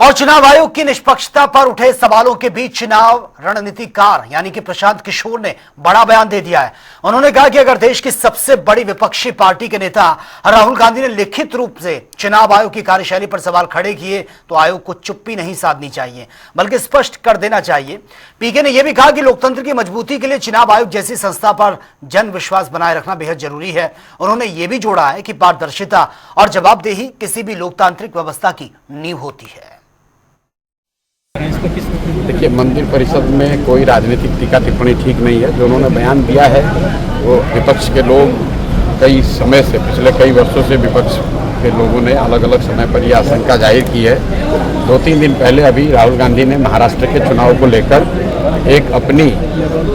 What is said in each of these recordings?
और चुनाव आयोग की निष्पक्षता पर उठे सवालों के बीच चुनाव रणनीतिकार यानी कि प्रशांत किशोर ने बड़ा बयान दे दिया है। उन्होंने कहा कि अगर देश की सबसे बड़ी विपक्षी पार्टी के नेता राहुल गांधी ने लिखित रूप से चुनाव आयोग की कार्यशैली पर सवाल खड़े किए तो आयोग को चुप्पी नहीं साधनी चाहिए बल्कि स्पष्ट कर देना चाहिए। पीके ने यह भी कहा कि लोकतंत्र की मजबूती के लिए चुनाव आयोग जैसी संस्था पर जन विश्वास बनाए रखना बेहद जरूरी है। उन्होंने यह भी जोड़ा है कि पारदर्शिता और जवाबदेही किसी भी लोकतांत्रिक व्यवस्था की नींव होती है। देखिए, मंदिर परिषद में कोई राजनीतिक टीका टिप्पणी ठीक नहीं है। जो उन्होंने बयान दिया है वो विपक्ष के लोग कई समय से, पिछले कई वर्षों से विपक्ष के लोगों ने अलग अलग समय पर यह आशंका जाहिर की है। 2-3 दिन पहले अभी राहुल गांधी ने महाराष्ट्र के चुनाव को लेकर एक अपनी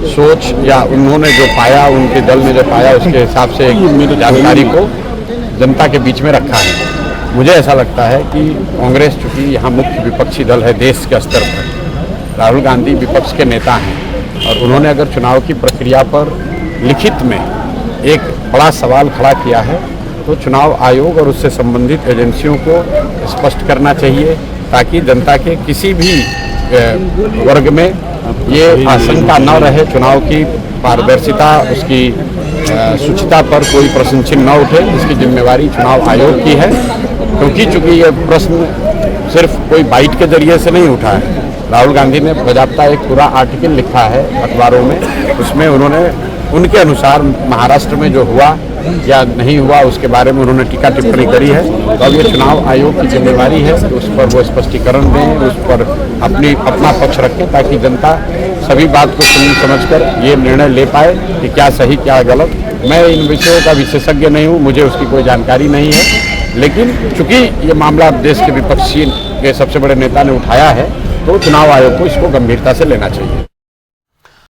सोच या उन्होंने जो पाया, उनके दल ने जो पाया, उसके हिसाब से एक जानकारी को जनता के बीच में रखा है। मुझे ऐसा लगता है कि कांग्रेस चूंकि यहाँ मुख्य विपक्षी दल है देश के स्तर पर, राहुल गांधी विपक्ष के नेता हैं और उन्होंने अगर चुनाव की प्रक्रिया पर लिखित में एक बड़ा सवाल खड़ा किया है तो चुनाव आयोग और उससे संबंधित एजेंसियों को स्पष्ट करना चाहिए ताकि जनता के किसी भी वर्ग में ये आशंका न रहे, चुनाव की पारदर्शिता, उसकी शुचिता पर कोई प्रश्न चिन्ह न उठे। इसकी जिम्मेवारी चुनाव आयोग की है क्योंकि चूंकि ये प्रश्न सिर्फ कोई बाइट के जरिए से नहीं उठा है। राहुल गांधी ने बाकायदा एक पूरा आर्टिकल लिखा है अखबारों में, उसमें उन्होंने उनके अनुसार महाराष्ट्र में जो हुआ या नहीं हुआ उसके बारे में उन्होंने टीका टिप्पणी करी है। तो अब ये चुनाव आयोग की जिम्मेवारी है कि उस पर वो स्पष्टीकरण दें, उस पर अपना पक्ष रखें ताकि जनता सभी बात को सुन समझकर ये निर्णय ले पाए कि क्या सही क्या गलत। मैं इन विषयों का विशेषज्ञ नहीं हूँ, मुझे उसकी कोई जानकारी नहीं है, लेकिन चूंकि ये मामला देश के विपक्षी के सबसे बड़े नेता ने उठाया है तो चुनाव आयोग को इसको गंभीरता से लेना चाहिए।